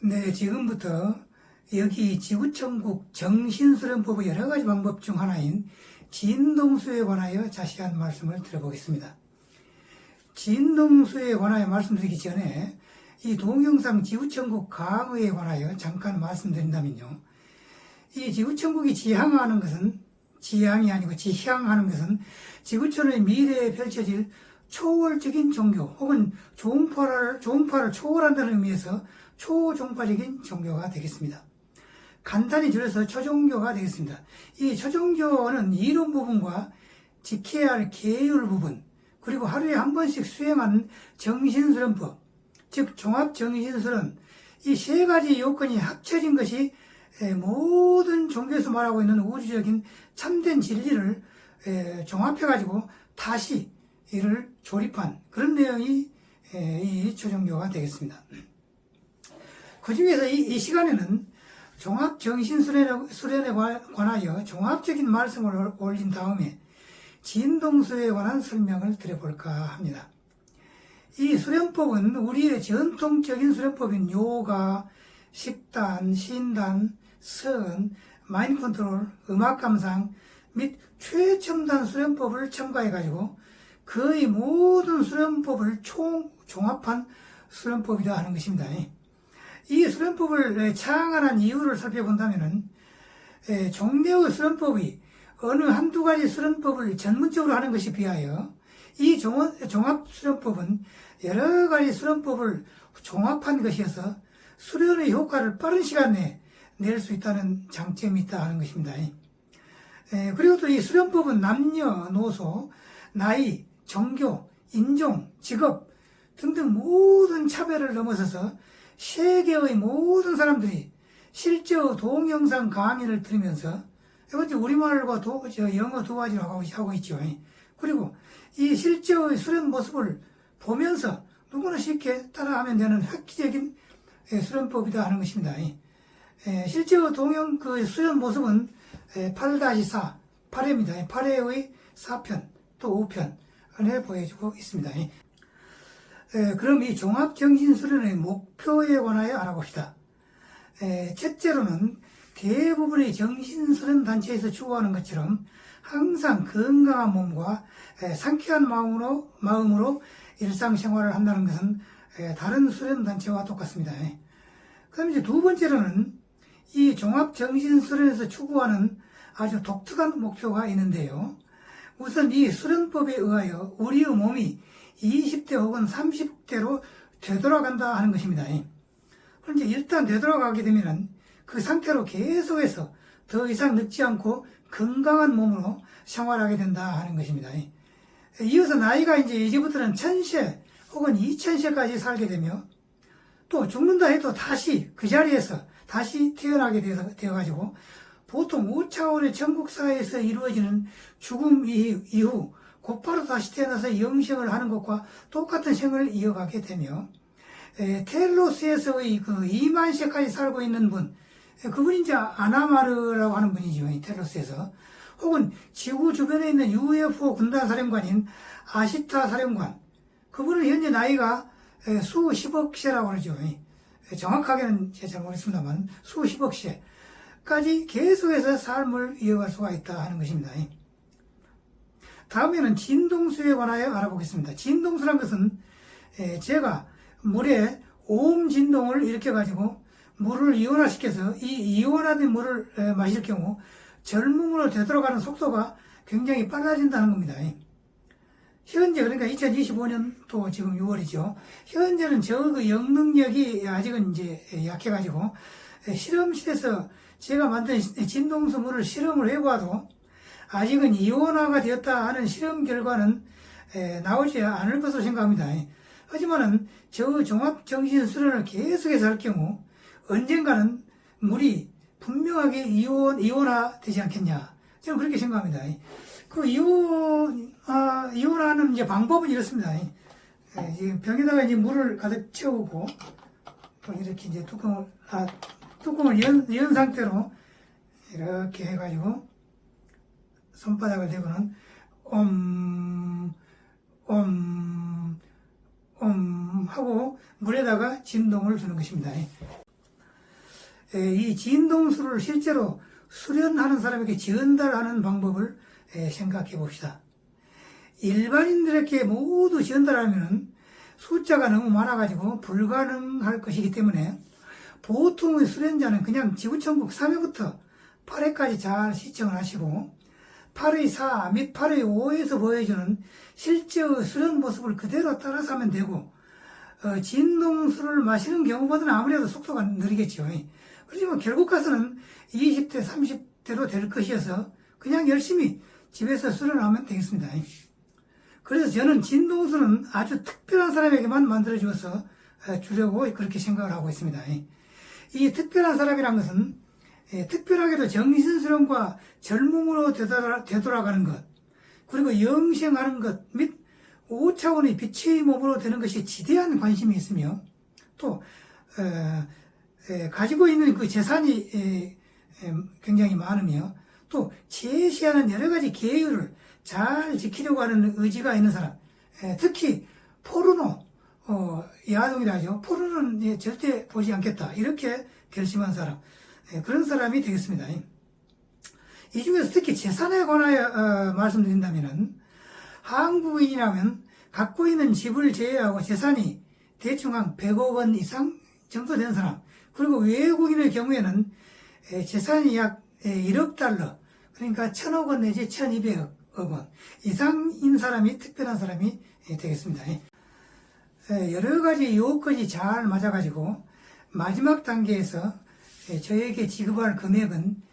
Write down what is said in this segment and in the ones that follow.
네, 지금부터 여기 지구천국 정신수련법의 여러 가지 방법 중 하나인 진동수에 관하여 자세한 말씀을 드려보겠습니다. 진동수에 관하여 말씀드리기 전에 이 동영상 지구천국 강의에 관하여 잠깐 말씀드린다면요. 이 지구천국이 지향하는 것은 지향이 아니고 지향하는 것은 지구촌의 미래에 펼쳐질 초월적인 종교 혹은 종파를 초월한다는 의미에서 초종파적인 종교가 되겠습니다. 간단히 줄여서 초종교가 되겠습니다. 이 초종교는 이론 부분과 지켜야 할 계율 부분, 그리고 하루에 한 번씩 수행하는 정신수련법, 즉 종합정신수련, 이 세 가지 요건이 합쳐진 것이 모든 종교에서 말하고 있는 우주적인 참된 진리를 종합해가지고 다시 이를 조립한 그런 내용이 이 초종교가 되겠습니다. 그 중에서 이 시간에는 종합정신수련에 관하여 종합적인 말씀을 올린 다음에 진동수에 관한 설명을 드려볼까 합니다. 이 수련법은 우리의 전통적인 수련법인 요가, 식단, 신단, 선, 마인드 컨트롤, 음악 감상 및 최첨단 수련법을 첨가해가지고 거의 모든 수련법을 종합한 수련법이다 하는 것입니다. 이 수련법을 창안한 이유를 살펴본다면 종래의 수련법이 어느 한두 가지 수련법을 전문적으로 하는 것에 비하여 이 종합수련법은 여러 가지 수련법을 종합한 것이어서 수련의 효과를 빠른 시간 내에 낼 수 있다는 장점이 있다 하는 것입니다. 그리고 또 이 수련법은 남녀노소, 나이, 종교, 인종, 직업 등등 모든 차별을 넘어서서 세계의 모든 사람들이 실제의 동영상 강의를 들으면서 이번 우리말과 영어 두 가지로 하고 있죠. 그리고 이 실제의 수련 모습을 보면서 누구나 쉽게 따라하면 되는 획기적인 수련법이다 하는 것입니다. 실제의 수련 모습은 8-4, 8회입니다. 8회의 4편, 또 5편을 보여주고 있습니다. 그럼 이 종합정신수련의 목표에 관하여 알아봅시다. 첫째로는 대부분의 정신수련 단체에서 추구하는 것처럼 항상 건강한 몸과 상쾌한 마음으로 일상생활을 한다는 것은 다른 수련 단체와 똑같습니다. 그럼 이제 두 번째로는 이 종합정신수련에서 추구하는 아주 독특한 목표가 있는데요. 우선 이 수련법에 의하여 우리의 몸이 20대 혹은 30대로 되돌아간다 하는 것입니다. 그런데 일단 되돌아가게 되면 그 상태로 계속해서 더 이상 늙지 않고 건강한 몸으로 생활하게 된다 하는 것입니다. 이어서 나이가 이제부터는 1000세 혹은 2000세까지 살게 되며 또 죽는다 해도 다시 그 자리에서 다시 태어나게 되어가지고 보통 5차원의 천국사에서 이루어지는 죽음 이후 곧바로 다시 태어나서 영생을 하는 것과 똑같은 생을 이어가게 되며 텔로스에서의 그 2만 세까지 살고 있는 분, 그분이 이제 아나마르라고 하는 분이죠. 텔로스에서. 혹은 지구 주변에 있는 UFO 군단 사령관인 아시타 사령관, 그분은 현재 나이가 수십억 세라고 그러죠. 정확하게는 제가 잘 모르겠습니다만 수십억 세까지 계속해서 삶을 이어갈 수가 있다 하는 것입니다. 다음에는 진동수에 관하여 알아보겠습니다. 진동수란 것은 제가 물에 오음 진동을 일으켜가지고 물을 이온화시켜서 이 이온화된 물을 마실 경우 젊음으로 되돌아가는 속도가 굉장히 빨라진다는 겁니다. 현재 그러니까 2025년도 지금 6월이죠. 현재는 그 영능력이 아직은 이제 약해가지고 실험실에서 제가 만든 진동수 물을 실험을 해봐도 아직은 이온화가 되었다 하는 실험 결과는 나오지 않을 것으로 생각합니다. 하지만은 저 종합정신수련을 계속해서 할 경우 언젠가는 물이 분명하게 이온화 되지 않겠냐. 저는 그렇게 생각합니다. 그 이온화하는 이제 방법은 이렇습니다. 병에다가 이제 물을 가득 채우고 이렇게 이제 뚜껑을 연 상태로 이렇게 해가지고 손바닥을 대고는 하고 물에다가 진동을 주는 것입니다. 이 진동수를 실제로 수련하는 사람에게 전달하는 방법을 생각해 봅시다. 일반인들에게 모두 전달하면 숫자가 너무 많아가지고 불가능할 것이기 때문에 보통의 수련자는 그냥 지구천국 3회부터 8회까지 잘 시청을 하시고 8의 4 및 8의 5에서 보여주는 실제의 수련 모습을 그대로 따라서 하면 되고 진동수를 마시는 경우보다는 아무래도 속도가 느리겠죠. 그렇지만 결국 가서는 20대, 30대로 될 것이어서 그냥 열심히 집에서 수련하면 되겠습니다. 그래서 저는 진동수는 아주 특별한 사람에게만 만들어 주어서 주려고 그렇게 생각을 하고 있습니다. 이 특별한 사람이란 것은 특별하게도 정신수련과 젊음으로 되돌아가는 것, 그리고 영생하는 것 및 5차원의 빛의 몸으로 되는 것이 지대한 관심이 있으며 또 가지고 있는 그 재산이 굉장히 많으며 또 제시하는 여러 가지 계율을 잘 지키려고 하는 의지가 있는 사람, 특히 포르노, 야동이라 하죠. 포르노는 절대 보지 않겠다 이렇게 결심한 사람, 그런 사람이 되겠습니다. 이 중에서 특히 재산에 관하여 말씀드린다면은 한국인이라면 갖고 있는 집을 제외하고 재산이 대충 한 100억 원 이상 정도 되는 사람, 그리고 외국인의 경우에는 재산이 약 1억 달러, 그러니까 1000억 원 내지 1200억 원 이상인 사람이 특별한 사람이 되겠습니다. 여러 가지 요건이 잘 맞아가지고 마지막 단계에서 저에게 지급할 금액은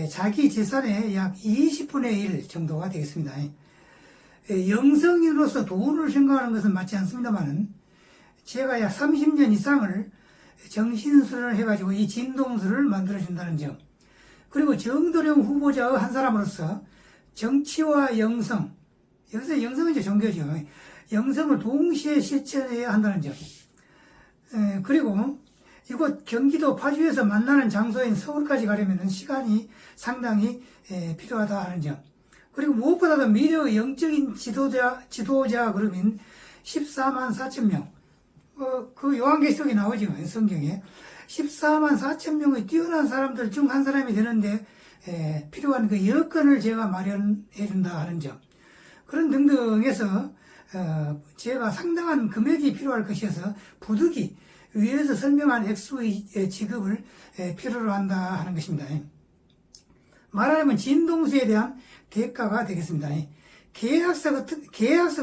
자기 재산의 약 20분의 1 정도가 되겠습니다. 영성인으로서 돈을 생각하는 것은 맞지 않습니다만은 제가 약 30년 이상을 정신수련을 해가지고 이 진동수를 만들어준다는 점, 그리고 정도령 후보자의 한 사람으로서 정치와 영성, 여기서 영성은 이제 종교죠. 영성을 동시에 실천해야 한다는 점, 그리고 이곳 경기도 파주에서 만나는 장소인 서울까지 가려면 시간이 상당히 필요하다 하는 점, 그리고 무엇보다도 미래의 영적인 지도자 그룹인 14만 4천 명, 그 요한계시록에 나오죠. 성경에 14만 4천 명의 뛰어난 사람들 중 한 사람이 되는데 필요한 그 여건을 제가 마련해 준다 하는 점, 그런 등등해서 제가 상당한 금액이 필요할 것이어서 부득이 위에서 설명한 액수의 지급을 필요로 한다 하는 것입니다. 말하자면 진동수에 대한 대가가 되겠습니다. 계약서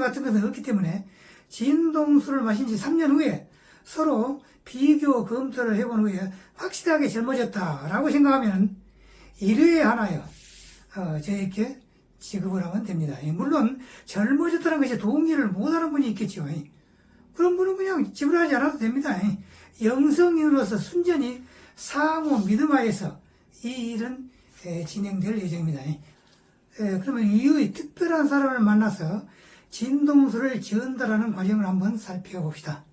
같은 것은 없기 때문에 진동수를 마신 지 3년 후에 서로 비교 검토를 해본 후에 확실하게 젊어졌다라고 생각하면 1회에 하나요 저에게 지급을 하면 됩니다. 물론 젊어졌다는 것이 동의를 못하는 분이 있겠죠. 그런 분은 그냥 지불하지 않아도 됩니다. 영성인으로서 순전히 상호 믿음하에서 이 일은 진행될 예정입니다. 그러면 이의 특별한 사람을 만나서 진동수를 전달하는 과정을 한번 살펴봅시다.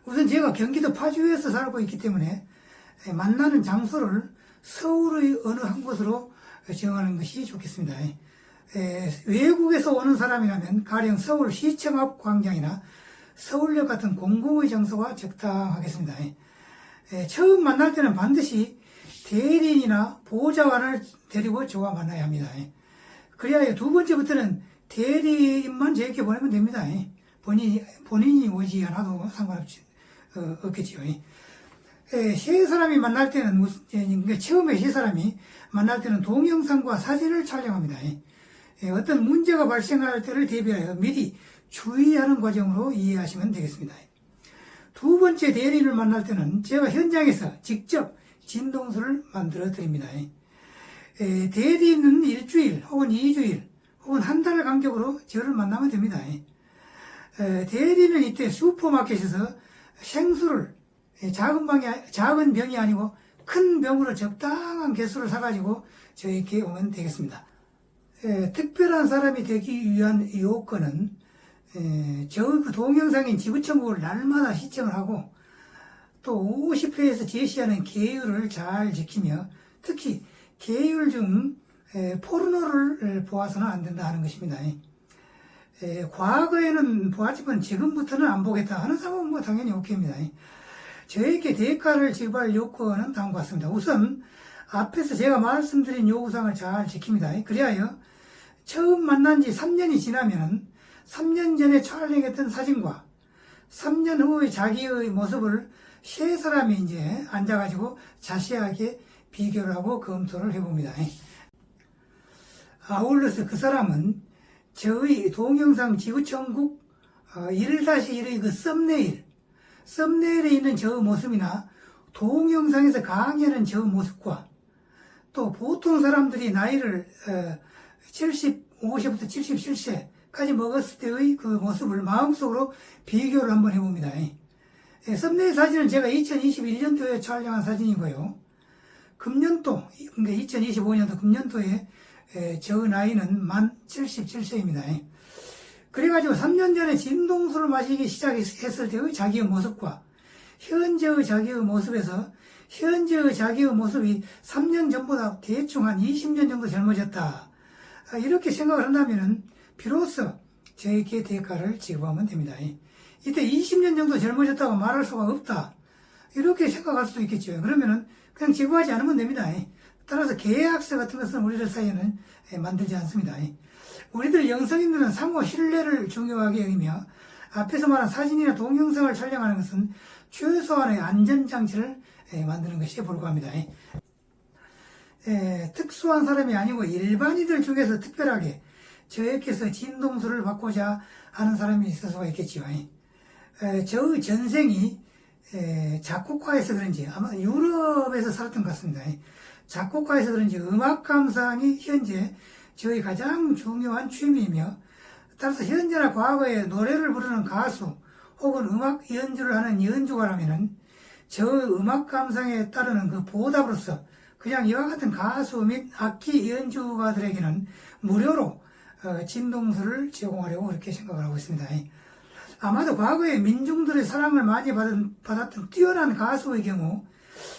우선 제가 경기도 파주에서 살고 있기 때문에 만나는 장소를 서울의 어느 한 곳으로 정하는 것이 좋겠습니다. 외국에서 오는 사람이라면 가령 서울시청 앞 광장이나 서울역 같은 공공의 장소가 적당하겠습니다. 처음 만날 때는 반드시 대리인이나 보좌관을 데리고 저와 만나야 합니다. 그래야 두 번째부터는 대리인만 저에게 보내면 됩니다. 본인이 오지 않아도 상관없겠지요. 세 사람이 만날 때는 처음에 세 사람이 만날 때는 동영상과 사진을 촬영합니다. 어떤 문제가 발생할 때를 대비하여 미리 주의하는 과정으로 이해하시면 되겠습니다. 두 번째 대리인을 만날 때는 제가 현장에서 직접 진동수를 만들어 드립니다. 대리인은 일주일 혹은 2주일 혹은 한 달 간격으로 저를 만나면 됩니다. 대리인은 이때 슈퍼마켓에서 생수를 작은 병이 아니고 큰 병으로 적당한 개수를 사가지고 저에게 오면 되겠습니다. 특별한 사람이 되기 위한 요건은 그 동영상인 지구천국을 날마다 시청을 하고 또 50회에서 제시하는 계율을 잘 지키며 특히 계율 중 포르노를 보아서는 안 된다 하는 것입니다. 과거에는 보았지만 지금부터는 안 보겠다 하는 사람은 당연히 오케이입니다. 저에게 대가를 지급할 요건은 다음과 같습니다. 우선 앞에서 제가 말씀드린 요구사항을 잘 지킵니다. 그리하여 처음 만난 지 3년이 지나면 3년 전에 촬영했던 사진과 3년 후의 자기의 모습을 세 사람이 이제 앉아가지고 자세하게 비교를 하고 검토를 해봅니다. 아울러서 그 사람은 저의 동영상 지구천국 1-1의 그 썸네일에 있는 저 모습이나 동영상에서 강의하는 저 모습과 또 보통 사람들이 나이를 55세부터 77세까지 먹었을 때의 그 모습을 마음속으로 비교를 한번 해봅니다. 썸네일 사진은 제가 2021년도에 촬영한 사진이고요. 금년도, 그러니까 2025년도 금년도에 저 나이는 만 77세입니다. 그래가지고 3년 전에 진동수를 마시기 시작했을 때의 자기의 모습과 현재의 자기의 모습에서 현재의 자기의 모습이 3년 전보다 대충 한 20년 정도 젊어졌다. 이렇게 생각을 한다면 비로소 저에게 대가를 지급하면 됩니다. 이때 20년 정도 젊어졌다고 말할 수가 없다. 이렇게 생각할 수도 있겠죠. 그러면은 그냥 지급하지 않으면 됩니다. 따라서 계약서 같은 것은 우리들 사이에는 만들지 않습니다. 우리들 영성인들은 상호 신뢰를 중요하게 여기며 앞에서 말한 사진이나 동영상을 촬영하는 것은 최소한의 안전장치를 만드는 것이 불과합니다. 특수한 사람이 아니고 일반인들 중에서 특별하게 저에게서 진동수를 받고자 하는 사람이 있을 수가 있겠지요. 저의 전생이 작곡가에서 그런지 아마 유럽에서 살았던 것 같습니다. 작곡가에서 그런지 음악 감상이 현재 저의 가장 중요한 취미이며 따라서 현재나 과거에 노래를 부르는 가수 혹은 음악 연주를 하는 연주가라면은 저 음악 감상에 따르는 그 보답으로서 그냥 이와 같은 가수 및 악기 연주가들에게는 무료로 진동수를 제공하려고 그렇게 생각을 하고 있습니다. 아마도 과거에 민중들의 사랑을 많이 받았던 뛰어난 가수의 경우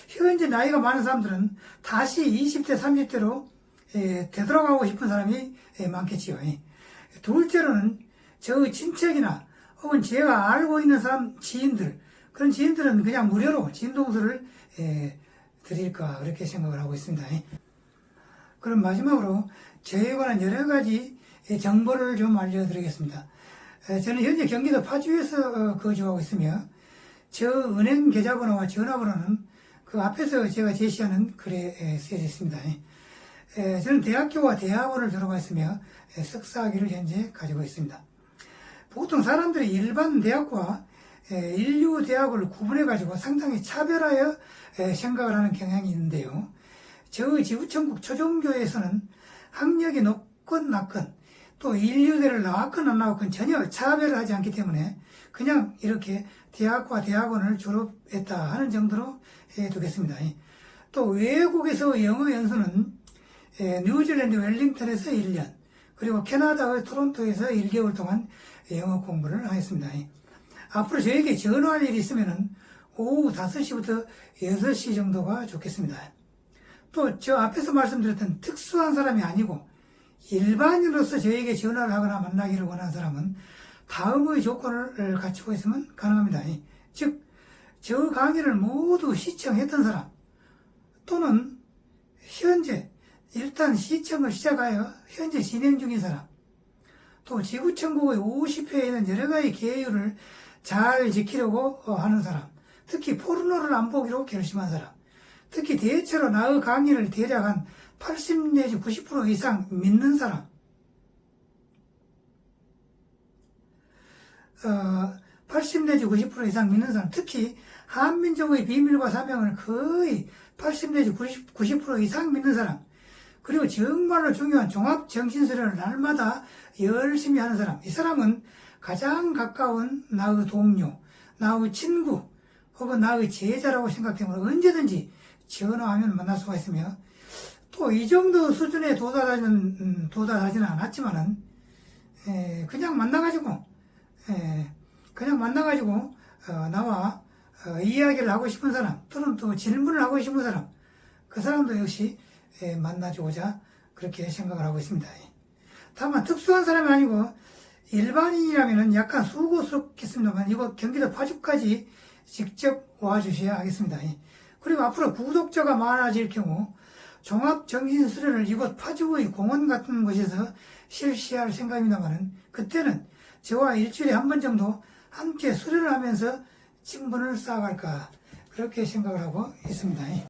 현재 나이가 많은 사람들은 다시 20대, 30대로 되돌아가고 싶은 사람이 많겠지요. 둘째로는 저의 친척이나 혹은 제가 알고 있는 사람 지인들, 그런 지인들은 그냥 무료로 진동수를 드릴까 그렇게 생각을 하고 있습니다. 그럼 마지막으로 저에 관한 여러 가지 정보를 좀 알려드리겠습니다. 저는 현재 경기도 파주에서 거주하고 있으며 저 은행 계좌번호와 전화번호는 그 앞에서 제가 제시하는 글에 쓰여 있습니다. 저는 대학교와 대학원을 졸업했으며 석사학위를 현재 가지고 있습니다. 보통 사람들이 일반 대학과 인류 대학을 구분해 가지고 상당히 차별하여 생각을 하는 경향이 있는데요. 저의 지구천국 초종교에서는 학력이 높건 낮건 또 인류대를 나왔건 안 나왔건 전혀 차별을 하지 않기 때문에 그냥 이렇게 대학과 대학원을 졸업했다 하는 정도로 해두겠습니다. 또 외국에서 영어 연수는 뉴질랜드 웰링턴에서 1년 그리고 캐나다의 토론토에서 1개월 동안 영어 공부를 하였습니다. 앞으로 저에게 전화할 일이 있으면 오후 5시부터 6시 정도가 좋겠습니다. 또 저 앞에서 말씀드렸던 특수한 사람이 아니고 일반인으로서 저에게 전화를 하거나 만나기를 원하는 사람은 다음의 조건을 갖추고 있으면 가능합니다. 즉, 저 강의를 모두 시청했던 사람 또는 현재 일단 시청을 시작하여 현재 진행 중인 사람 또 지구천국의 50회에 있는 여러 가지 계율을 잘 지키려고 하는 사람 특히 포르노를 안 보기로 결심한 사람 특히 대체로 나의 강의를 대략 한 80 내지 90% 이상 믿는 사람 80 내지 90% 이상 믿는 사람 특히 한민족의 비밀과 사명을 거의 80 내지 90% 이상 믿는 사람 그리고 정말로 중요한 종합정신수련을 날마다 열심히 하는 사람 이 사람은 가장 가까운 나의 동료 나의 친구 혹은 나의 제자라고 생각되므로 언제든지 전화하면 만날 수가 있으며 또 이 정도 수준에 도달하지는 않았지만은 그냥 만나가지고 나와 이야기를 하고 싶은 사람 또는 또 질문을 하고 싶은 사람 그 사람도 역시 만나주고자 그렇게 생각을 하고 있습니다. 다만 특수한 사람이 아니고 일반인이라면 약간 수고스럽겠습니다만 이곳 경기도 파주까지 직접 와주셔야 하겠습니다. 그리고 앞으로 구독자가 많아질 경우 종합정신수련을 이곳 파주의 공원 같은 곳에서 실시할 생각입니다만 그때는 저와 일주일에 한 번 정도 함께 수련을 하면서 친분을 쌓아갈까 그렇게 생각을 하고 있습니다.